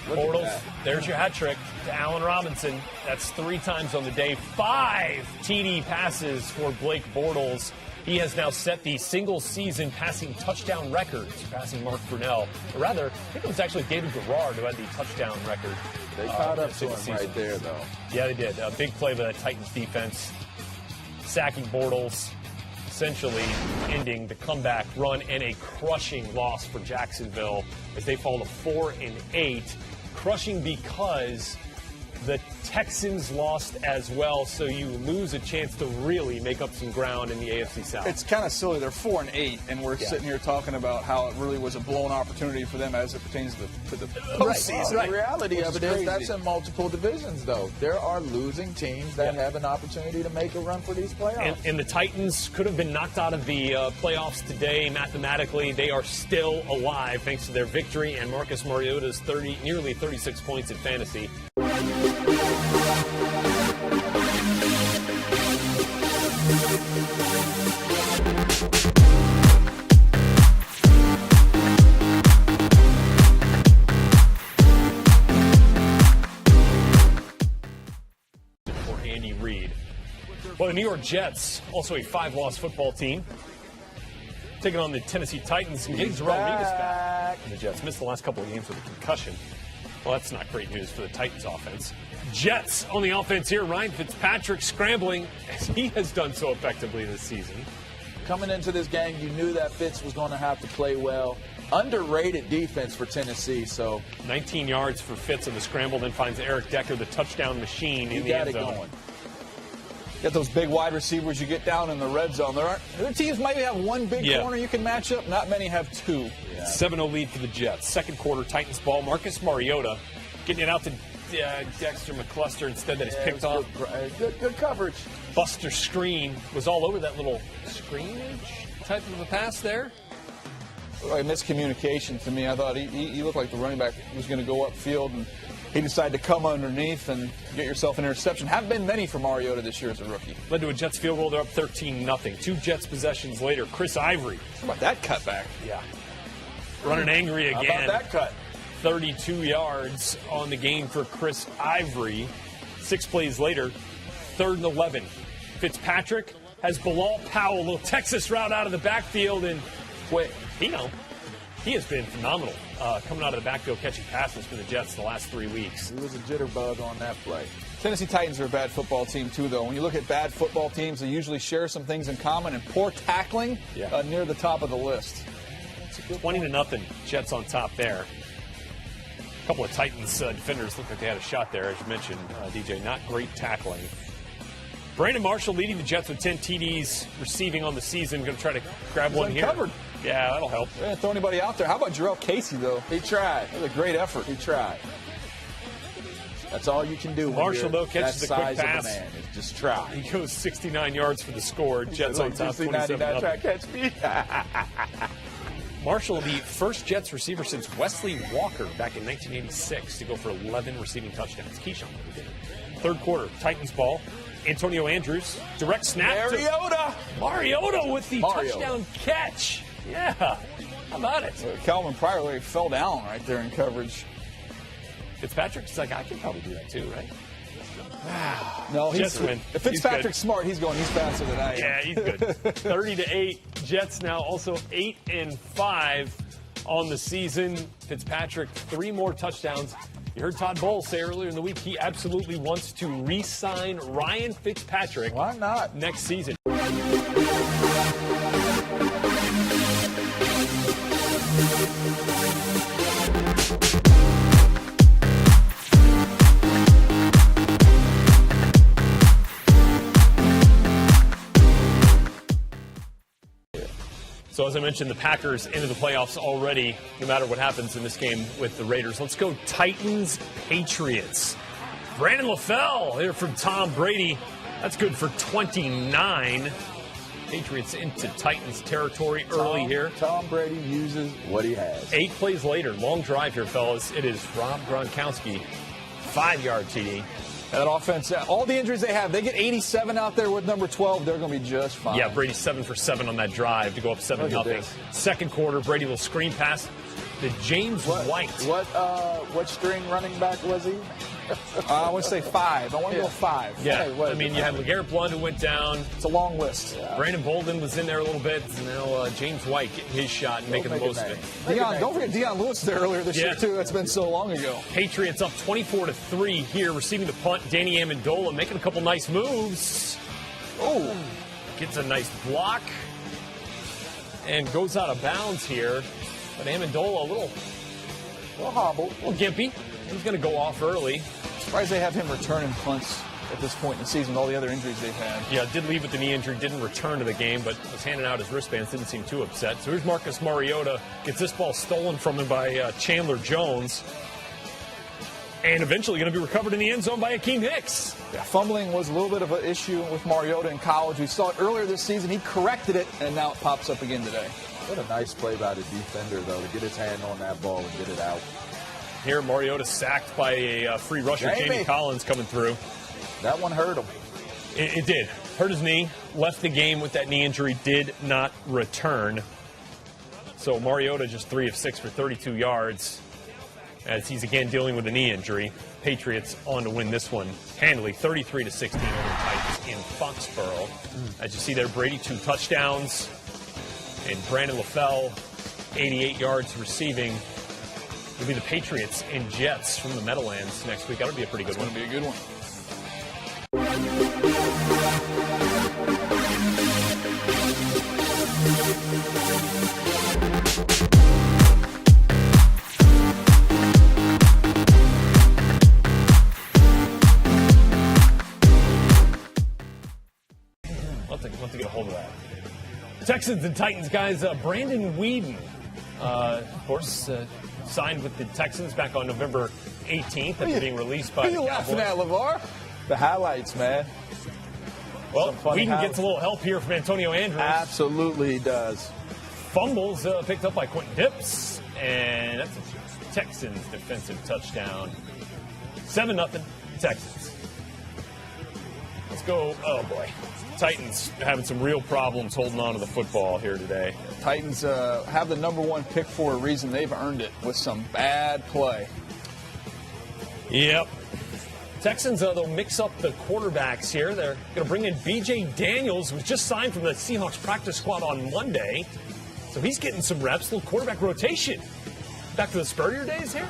Bortles, there's your hat trick to Allen Robinson. That's 3 times on the day. 5 TD passes for Blake Bortles. He has now set the single-season passing touchdown record, surpassing Mark Brunell. Or rather, I think it was actually David Garrard who had the touchdown record. They caught up to him right there, though. Yeah, they did. A big play by the Titans defense, sacking Bortles, essentially ending the comeback run and a crushing loss for Jacksonville as they fall to 4-8. Crushing because the Texans lost as well, so you lose a chance to really make up some ground in the AFC South. It's kind of silly. They're 4-8, and we're sitting here talking about how it really was a blown opportunity for them as it pertains to the postseason. Well, the reality of it is crazy. that's in multiple divisions, though. There are losing teams that have an opportunity to make a run for these playoffs. And the Titans could have been knocked out of the playoffs today. Mathematically, they are still alive thanks to their victory and Marcus Mariota's nearly 36 points in fantasy. For Andy Reid. Well, the New York Jets, also a 5-loss football team, taking on the Tennessee Titans. And Giggs Rodriguez back. And the Jets missed the last couple of games with a concussion. Well, that's not great news for the Titans offense. Jets on the offense here. Ryan Fitzpatrick scrambling as he has done so effectively this season. Coming into this game, you knew that Fitz was going to have to play well. Underrated defense for Tennessee, so 19 yards for Fitz on the scramble, then finds Eric Decker, the touchdown machine, in the end zone. Going. Get those big wide receivers you get down in the red zone. Other teams might have one big corner you can match up. Not many have 2. 7-0 lead for the Jets. Second quarter, Titans ball. Marcus Mariota getting it out to Dexter McCluster instead that is picked off. Good coverage. Buster Screen was all over that little screenage type of a pass there. Like miscommunication to me. I thought he looked like the running back was going to go upfield, and he decided to come underneath and get yourself an interception. Haven't been many for Mariota this year as a rookie. Led to a Jets field goal. They're up 13-0. 2 Jets possessions later. Chris Ivory. How about that cutback? Yeah. Running angry again. How about that cut? 32 yards on the game for Chris Ivory. 6 plays later, 3rd and 11. Fitzpatrick has Bilal Powell, a little Texas route out of the backfield, and he has been phenomenal coming out of the backfield catching passes for the Jets the last 3 weeks. He was a jitterbug on that play. Tennessee Titans are a bad football team, too, though. When you look at bad football teams, they usually share some things in common, and poor tackling near the top of the list. 20-0, Jets on top there. A couple of Titans defenders looked like they had a shot there, as you mentioned, DJ. Not great tackling. Brandon Marshall leading the Jets with 10 TDs receiving on the season. Going to try to grab one here. Covered. Yeah, that'll help. They didn't throw anybody out there. How about Jarrell Casey, though? He tried. That was a great effort. He tried. That's all you can do. Marshall, though, catches the quick pass. Man, is just try. He goes 69 yards for the score. Jets on top, 27-0. Try to catch me. Marshall, the first Jets receiver since Wesley Walker back in 1986 to go for 11 receiving touchdowns. Keyshawn did it. Third quarter, Titans ball. Antonio Andrews, direct snap. Mariota with the touchdown catch. Yeah, how about it? Calvin Pryor fell down right there in coverage. Fitzpatrick's like, I can probably do that too, right? No, if Fitzpatrick's smart, he's faster than I am. Yeah, he's good. 30-8. Jets now also 8-5 on the season. Fitzpatrick, 3 more touchdowns. You heard Todd Bowles say earlier in the week he absolutely wants to re-sign Ryan Fitzpatrick. Why not? Next season. So as I mentioned, the Packers into the playoffs already, no matter what happens in this game with the Raiders. Let's go Titans-Patriots. Brandon LaFell here from Tom Brady. That's good for 29. Patriots into Titans territory early here. Tom Brady uses what he has. 8 plays later, long drive here, fellas. It is Rob Gronkowski, 5-yard TD. That offense, all the injuries they have, they get 87 out there with number 12, they're going to be just fine. Yeah, Brady 7 for 7 on that drive to go up 7-0. Second quarter, Brady will screen pass to James White. What string running back was he? I want to say 5. I want to go 5. Yeah, I mean, you had LeGarrette Blount who went down. It's a long list. Yeah. Brandon Bolden was in there a little bit. And now James White getting his shot and making the most of it. Don't forget Deion Lewis there earlier this year, too. That's been so long ago. Patriots up 24-3 here, receiving the punt. Danny Amendola making a couple nice moves. Oh, gets a nice block and goes out of bounds here. But Amendola a little hobble, a little gimpy. He's going to go off early. Surprised they have him returning punts at this point in the season with all the other injuries they've had. Yeah, did leave with the knee injury, didn't return to the game, but was handing out his wristbands, didn't seem too upset. So here's Marcus Mariota, gets this ball stolen from him by Chandler Jones, and eventually going to be recovered in the end zone by Akeem Hicks. Yeah, fumbling was a little bit of an issue with Mariota in college. We saw it earlier this season. He corrected it, and now it pops up again today. What a nice play by the defender, though, to get his hand on that ball and get it out. Here, Mariota sacked by a free rusher, Jamie Collins, coming through. That one hurt him. It did. Hurt his knee. Left the game with that knee injury. Did not return. So Mariota just 3 of 6 for 32 yards as he's again dealing with a knee injury. Patriots on to win this one handily, 33-16 over the Titans in Foxborough. As you see there, Brady 2 touchdowns. And Brandon LaFell, 88 yards receiving. It'll be the Patriots and Jets from the Meadowlands next week. That'll be a pretty good one. It's going to be a good one. Love to get a hold of that. Texans and Titans, guys. Brandon Weeden, of course, signed with the Texans back on November 18th after being released by the Cowboys. What are you laughing at, LeVar? The highlights, man. Well, Weeden gets a little help here from Antonio Andrews. Absolutely he does. Fumbles picked up by Quentin Dips, and that's a Texans defensive touchdown. 7-0 Texans. Let's go. Oh, boy. Titans having some real problems holding on to the football here today. Titans have the number 1 pick for a reason. They've earned it with some bad play. Yep. Texans, they'll mix up the quarterbacks here. They're going to bring in B.J. Daniels, who was just signed from the Seahawks practice squad on Monday. So he's getting some reps, a little quarterback rotation. Back to the Spurrier days here?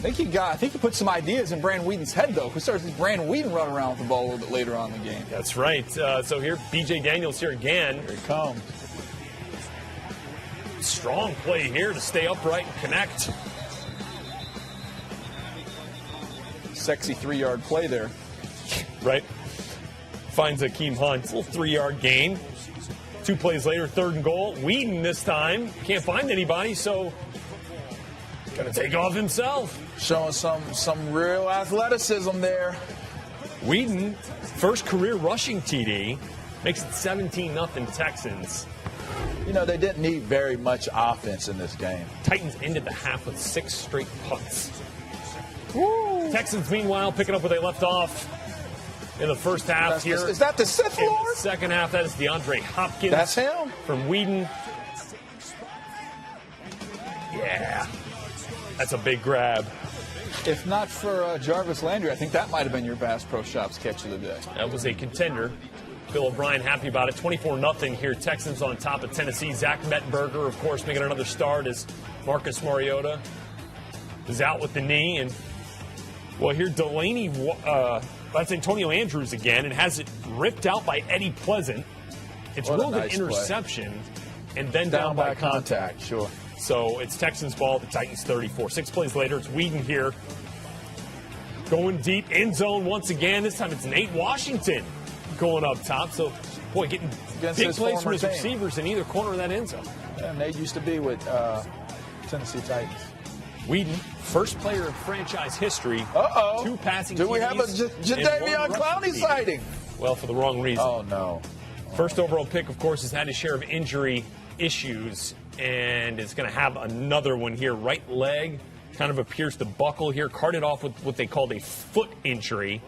I think he put some ideas in Brandon Weeden's head, though. We started to see Brandon Weeden run around with the ball a little bit later on in the game. That's right. So here, B.J. Daniels here again. Here he comes. Strong play here to stay upright and connect. Sexy 3-yard play there. Right. Finds Akeem Hunt. Little 3-yard gain. 2 plays later, 3rd and goal. Weeden this time. Can't find anybody, so gonna take off himself. Showing some real athleticism there. Weeden, first career rushing TD, makes it 17-0 Texans. You know, they didn't need very much offense in this game. Titans ended the half with 6 straight punts. Woo. Texans, meanwhile, picking up where they left off in the first half here. Is that the Sith Lord? In the second half, that is DeAndre Hopkins. That's him? From Weeden. Yeah. That's a big grab. If not for Jarvis Landry, I think that might have been your Bass Pro Shops catch of the day. That was a contender. Bill O'Brien happy about it. 24-0 here. Texans on top of Tennessee. Zach Mettenberger, of course, making another start as Marcus Mariota is out with the knee. And, well, here Delaney, that's Antonio Andrews again, and has it ripped out by Eddie Pleasant. It's ruled an interception and then down by contact. Sure. So it's Texans ball, the Titans 34. 6 plays later, it's Weeden here. Going deep, end zone once again. This time it's Nate Washington going up top. So, boy, getting big plays from his receivers in either corner of that end zone. Yeah, Nate used to be with Tennessee Titans. Weeden, first player in franchise history. 2 passing TDs. Do we have a Jadeveon Clowney sighting? Well, for the wrong reason. Oh, no. First overall pick, of course, has had his share of injury issues and is going to have another one here. Right leg kind of appears to buckle here. Carted off with what they called a foot injury.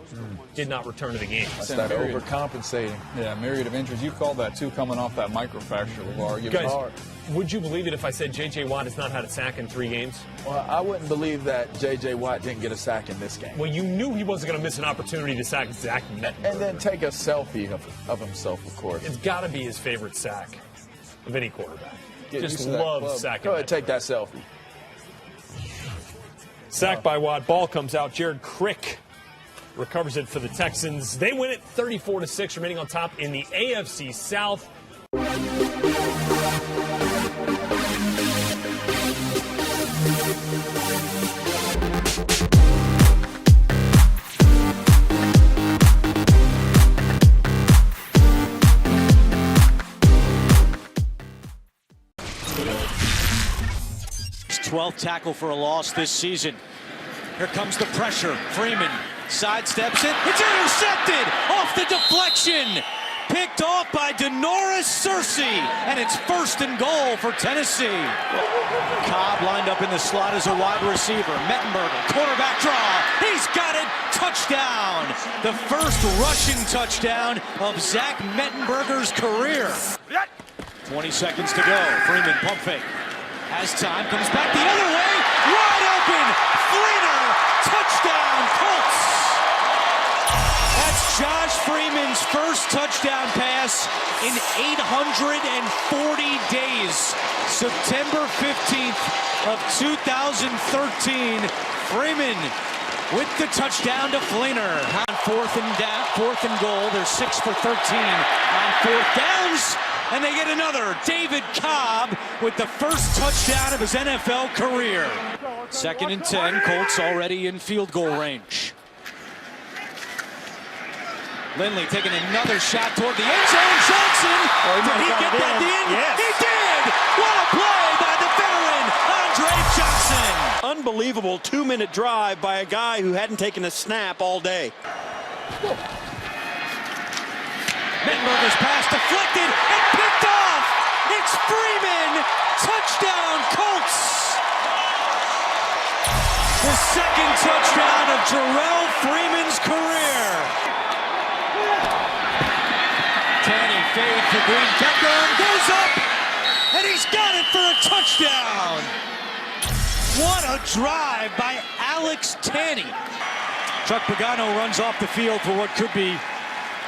Did not return to the game. That's that overcompensating. Yeah, myriad of injuries. You called that, too, coming off that microfracture, LeVar. Guys, would you believe it if I said J.J. Watt has not had a sack in 3 games? Well, I wouldn't believe that J.J. Watt didn't get a sack in this game. Well, you knew he wasn't going to miss an opportunity to sack Zach Mettenberger. And then take a selfie of himself, of course. It's got to be his favorite sack of any quarterback. Get Just used to that loves club. sacking. Go ahead, take that selfie. Sack by Watt. Ball comes out. Jared Crick recovers it for the Texans. They win it 34-6, remaining on top in the AFC South. His 12th tackle for a loss this season. Here comes the pressure. Freeman sidesteps it. It's intercepted off the deflection. Picked off by Denoris Searcy, and it's 1st and goal for Tennessee. Cobb lined up in the slot as a wide receiver. Mettenberger, quarterback draw. He's got it. Touchdown. The first rushing touchdown of Zach Mettenberger's career. 20 seconds to go. Freeman pump fake. Has time, comes back the other way. Wide open. Fleener. Touchdown, Colts. That's Josh Freeman's first touchdown pass in 840 days. September 15th of 2013. Freeman with the touchdown to Fleener. On 4th and goal. They're 6 for 13 on 4th downs. And they get another. David Cobb with the first touchdown of his NFL career. 2nd and 10. Colts already in field goal range. Lindley taking another shot toward the end zone. Johnson. Did he get that in? Yes. He did. What a play by the veteran Andre Johnson. Unbelievable 2-minute drive by a guy who hadn't taken a snap all day. Mettenberger's pass deflected and picked off. It's Freeman. Touchdown, Colts. The 2nd touchdown of Jarrell Freeman's career. Tanny fade for Green. Beckham goes up, and he's got it for a touchdown. What a drive by Alex Tanny. Chuck Pagano runs off the field for what could be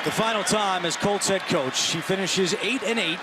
the final time as Colts head coach. He finishes 8-8.